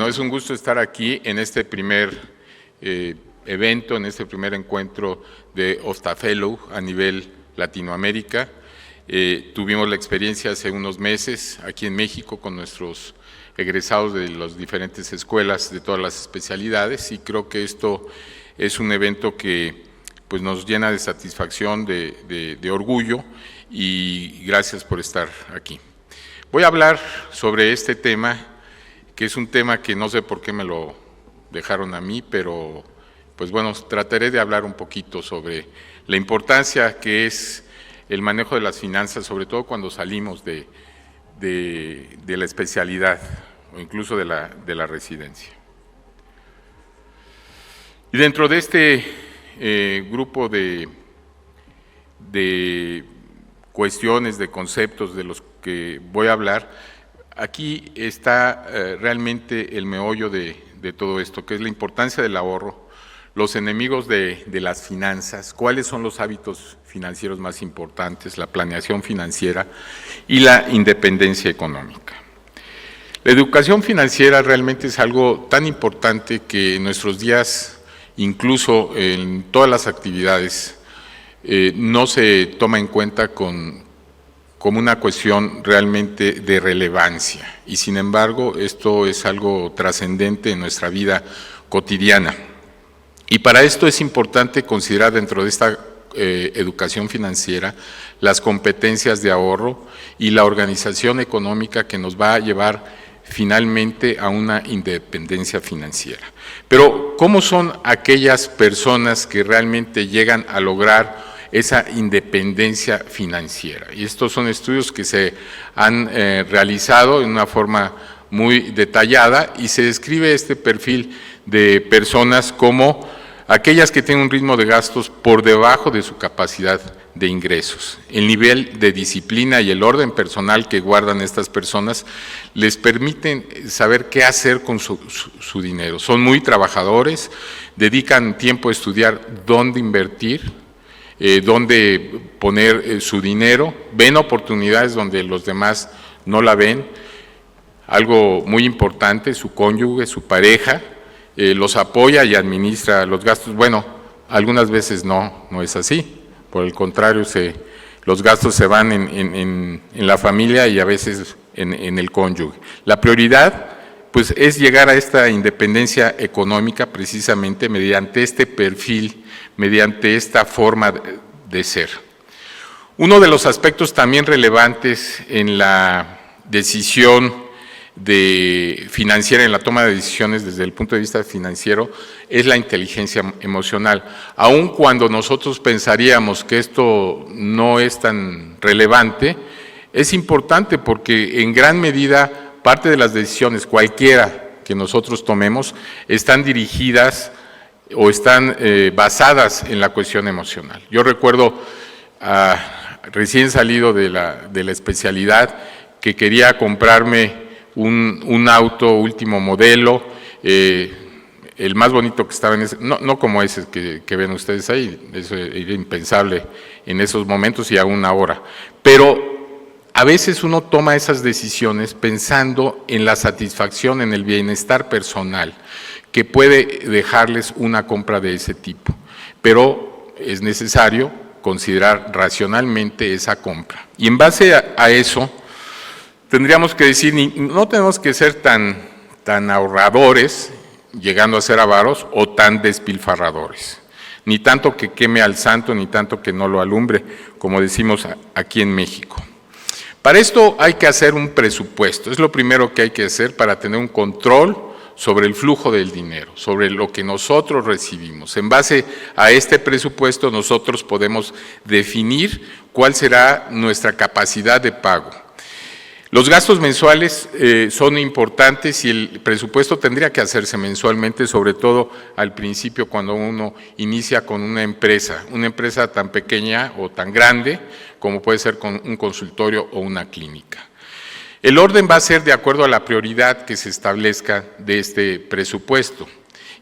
Bueno, es un gusto estar aquí en este primer evento, en este primer encuentro de OFTAFellow a nivel Latinoamérica. Tuvimos la experiencia hace unos meses aquí en México con nuestros egresados de las diferentes escuelas de todas las especialidades, y creo que esto es un evento que pues, nos llena de satisfacción, de orgullo, y gracias por estar aquí. Voy a hablar sobre este tema, que es un tema que no sé por qué me lo dejaron a mí, pero pues bueno, trataré de hablar un poquito sobre la importancia que es el manejo de las finanzas, sobre todo cuando salimos de la especialidad o incluso de la residencia. Y dentro de este grupo de cuestiones, de conceptos de los que voy a hablar, aquí está realmente el meollo de todo esto, que es la importancia del ahorro, los enemigos de las finanzas, cuáles son los hábitos financieros más importantes, la planeación financiera y la independencia económica. La educación financiera realmente es algo tan importante que en nuestros días, incluso en todas las actividades, no se toma en cuenta como una cuestión realmente de relevancia, y sin embargo esto es algo trascendente en nuestra vida cotidiana. Y para esto es importante considerar dentro de esta educación financiera las competencias de ahorro y la organización económica que nos va a llevar finalmente a una independencia financiera. Pero ¿cómo son aquellas personas que realmente llegan a lograr esa independencia financiera? Y estos son estudios que se han realizado en una forma muy detallada, y se describe este perfil de personas como aquellas que tienen un ritmo de gastos por debajo de su capacidad de ingresos. El nivel de disciplina y el orden personal que guardan estas personas les permiten saber qué hacer con su dinero. Son muy trabajadores, dedican tiempo a estudiar dónde invertir, dónde poner su dinero, ven oportunidades donde los demás no la ven. Algo muy importante, su cónyuge, su pareja, los apoya y administra los gastos. Bueno, algunas veces no es así, por el contrario, los gastos se van en la familia y a veces en el cónyuge. La prioridad pues, es llegar a esta independencia económica precisamente mediante este perfil, mediante esta forma de ser. Uno de los aspectos también relevantes en la decisión financiera, en la toma de decisiones desde el punto de vista financiero, es la inteligencia emocional. Aun cuando nosotros pensaríamos que esto no es tan relevante, es importante porque en gran medida parte de las decisiones, cualquiera que nosotros tomemos, están dirigidas o están basadas en la cuestión emocional. Yo recuerdo, recién salido de la especialidad, que quería comprarme un auto último modelo, el más bonito que estaba en ese, no como ese que ven ustedes ahí, eso era impensable en esos momentos y aún ahora, pero a veces uno toma esas decisiones pensando en la satisfacción, en el bienestar personal que puede dejarles una compra de ese tipo, pero es necesario considerar racionalmente esa compra. Y en base a eso, tendríamos que decir, no tenemos que ser tan ahorradores, llegando a ser avaros, o tan despilfarradores. Ni tanto que queme al santo, ni tanto que no lo alumbre, como decimos aquí en México. Para esto hay que hacer un presupuesto, es lo primero que hay que hacer para tener un control sobre el flujo del dinero, sobre lo que nosotros recibimos. En base a este presupuesto nosotros podemos definir cuál será nuestra capacidad de pago. Los gastos mensuales son importantes y el presupuesto tendría que hacerse mensualmente, sobre todo al principio cuando uno inicia con una empresa tan pequeña o tan grande como puede ser con un consultorio o una clínica. El orden va a ser de acuerdo a la prioridad que se establezca de este presupuesto.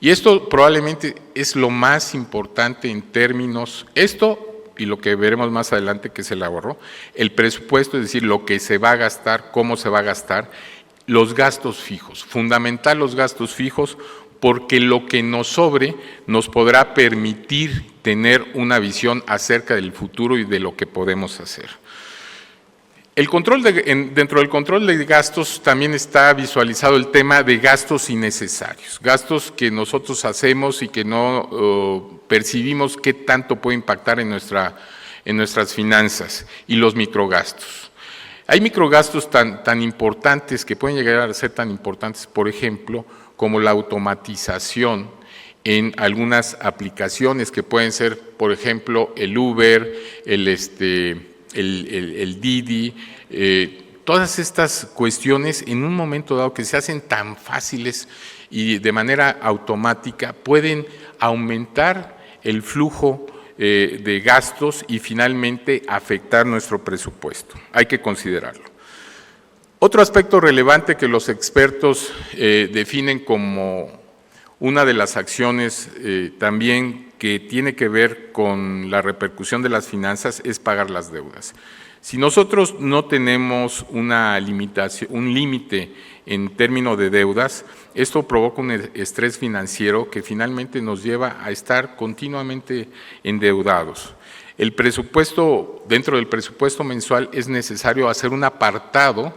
Y esto probablemente es lo más importante en términos, y lo que veremos más adelante que es el ahorro, el presupuesto, es decir, lo que se va a gastar, cómo se va a gastar, los gastos fijos, fundamental los gastos fijos, porque lo que nos sobre nos podrá permitir tener una visión acerca del futuro y de lo que podemos hacer. Dentro del control de gastos también está visualizado el tema de gastos innecesarios, gastos que nosotros hacemos y que no percibimos qué tanto puede impactar en nuestras finanzas, y los microgastos. Hay microgastos tan importantes que pueden llegar a ser tan importantes, por ejemplo, como la automatización en algunas aplicaciones que pueden ser, por ejemplo, el Uber, el Didi, todas estas cuestiones en un momento dado que se hacen tan fáciles y de manera automática pueden aumentar el flujo de gastos y finalmente afectar nuestro presupuesto. Hay que considerarlo. Otro aspecto relevante que los expertos definen como una de las acciones también que tiene que ver con la repercusión de las finanzas es pagar las deudas. Si nosotros no tenemos una limitación, un límite en términos de deudas, esto provoca un estrés financiero que finalmente nos lleva a estar continuamente endeudados. El presupuesto, dentro del presupuesto mensual es necesario hacer un apartado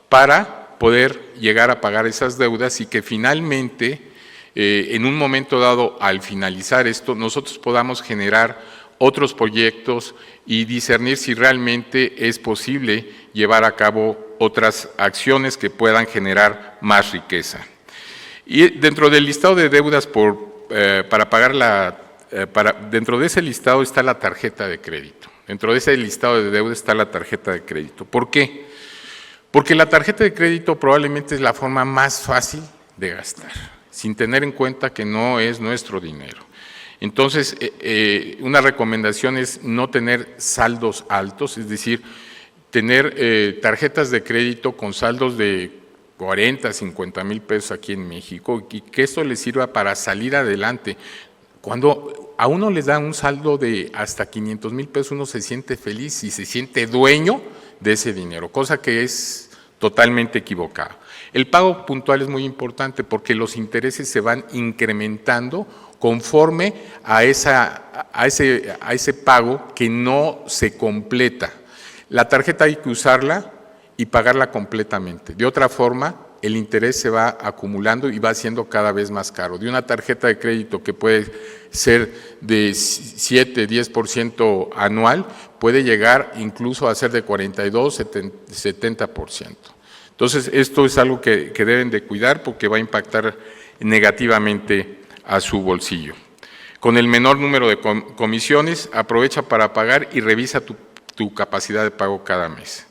para poder llegar a pagar esas deudas y que finalmente, en un momento dado, al finalizar esto, nosotros podamos generar otros proyectos y discernir si realmente es posible llevar a cabo otras acciones que puedan generar más riqueza. Y dentro del listado de deudas para pagar dentro de ese listado está la tarjeta de crédito. Dentro de ese listado de deudas está la tarjeta de crédito. ¿Por qué? Porque la tarjeta de crédito probablemente es la forma más fácil de gastar, sin tener en cuenta que no es nuestro dinero. Entonces, una recomendación es no tener saldos altos, es decir, tener tarjetas de crédito con saldos de 40, 50 mil pesos aquí en México y que esto les sirva para salir adelante. Cuando a uno les da un saldo de hasta 500 mil pesos, uno se siente feliz y se siente dueño de ese dinero, cosa que es totalmente equivocada. El pago puntual es muy importante porque los intereses se van incrementando conforme a ese pago que no se completa. La tarjeta hay que usarla y pagarla completamente. De otra forma, el interés se va acumulando y va siendo cada vez más caro. De una tarjeta de crédito que puede ser de 7, 10% anual, puede llegar incluso a ser de 42, 70%. Entonces, esto es algo que deben de cuidar porque va a impactar negativamente a su bolsillo. Con el menor número de comisiones, aprovecha para pagar y revisa tu capacidad de pago cada mes.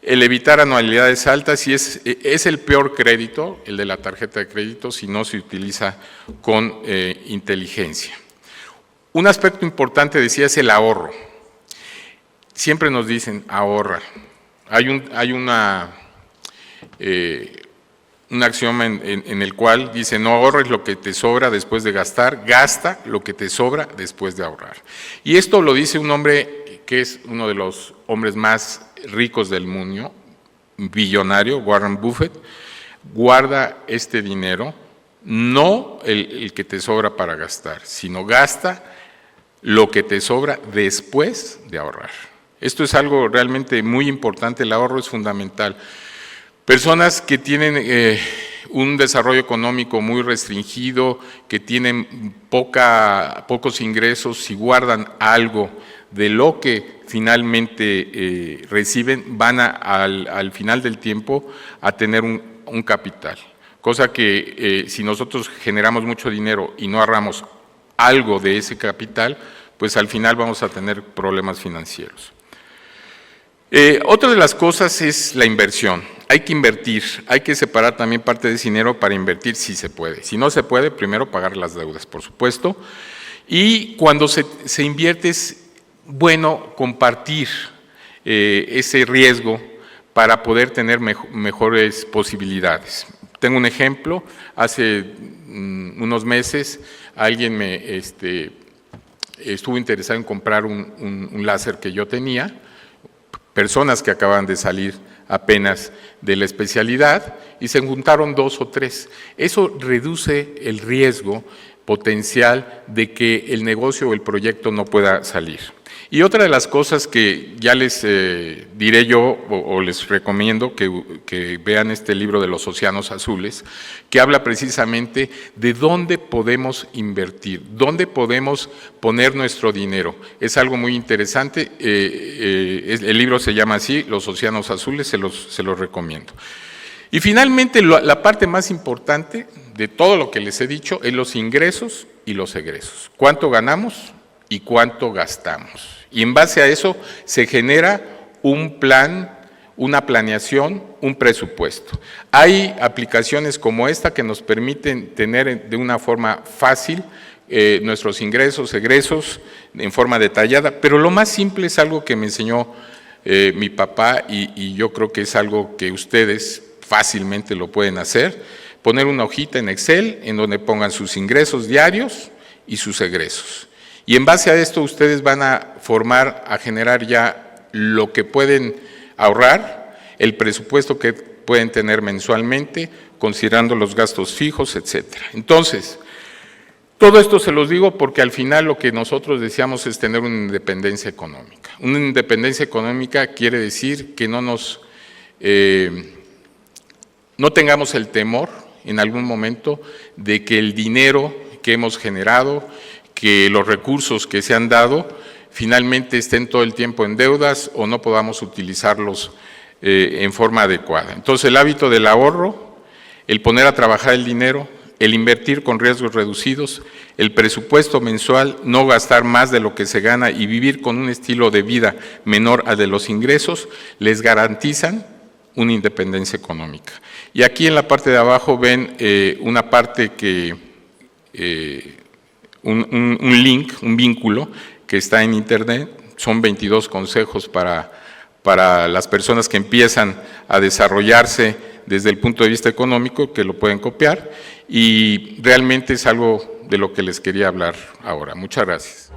El evitar anualidades altas, y es el peor crédito, el de la tarjeta de crédito, si no se utiliza con inteligencia. Un aspecto importante, decía, es el ahorro. Siempre nos dicen, ahorra. Hay un axioma en el cual dice, no ahorres lo que te sobra después de gastar, gasta lo que te sobra después de ahorrar. Y esto lo dice un hombre que es uno de los hombres más ricos del mundo, billonario, Warren Buffett. Guarda este dinero, no el que te sobra para gastar, sino gasta lo que te sobra después de ahorrar. Esto es algo realmente muy importante, el ahorro es fundamental. Personas que tienen un desarrollo económico muy restringido, que tienen pocos ingresos, si guardan algo de lo que finalmente reciben, van al final del tiempo a tener un capital. Cosa que si nosotros generamos mucho dinero y no ahorramos algo de ese capital, pues al final vamos a tener problemas financieros. Otra de las cosas es la inversión. Hay que invertir, hay que separar también parte de ese dinero para invertir si se puede. Si no se puede, primero pagar las deudas, por supuesto. Y cuando se invierte es bueno compartir ese riesgo para poder tener mejores posibilidades. Tengo un ejemplo, hace unos meses alguien estuvo interesado en comprar un láser que yo tenía, personas que acaban de salir apenas de la especialidad y se juntaron 2 o 3. Eso reduce el riesgo potencial de que el negocio o el proyecto no pueda salir. Y otra de las cosas que ya les diré yo o les recomiendo que vean este libro de los océanos azules, que habla precisamente de dónde podemos invertir, dónde podemos poner nuestro dinero. Es algo muy interesante, el libro se llama así, Los océanos azules, se los recomiendo. Y finalmente, la parte más importante de todo lo que les he dicho es los ingresos y los egresos. ¿Cuánto ganamos y cuánto gastamos? Y en base a eso se genera un plan, una planeación, un presupuesto. Hay aplicaciones como esta que nos permiten tener de una forma fácil nuestros ingresos, egresos, en forma detallada, pero lo más simple es algo que me enseñó mi papá y yo creo que es algo que ustedes fácilmente lo pueden hacer, poner una hojita en Excel en donde pongan sus ingresos diarios y sus egresos. Y en base a esto ustedes van a generar ya lo que pueden ahorrar, el presupuesto que pueden tener mensualmente, considerando los gastos fijos, etcétera. Entonces, todo esto se los digo porque al final lo que nosotros deseamos es tener una independencia económica. Una independencia económica quiere decir que no tengamos el temor en algún momento de que el dinero que hemos generado, que los recursos que se han dado finalmente estén todo el tiempo en deudas o no podamos utilizarlos en forma adecuada. Entonces el hábito del ahorro, el poner a trabajar el dinero, el invertir con riesgos reducidos, el presupuesto mensual, no gastar más de lo que se gana y vivir con un estilo de vida menor al de los ingresos, les garantizan una independencia económica. Y aquí en la parte de abajo ven una parte que, un link, un vínculo que está en internet, son 22 consejos para las personas que empiezan a desarrollarse desde el punto de vista económico, que lo pueden copiar, y realmente es algo de lo que les quería hablar ahora. Muchas gracias.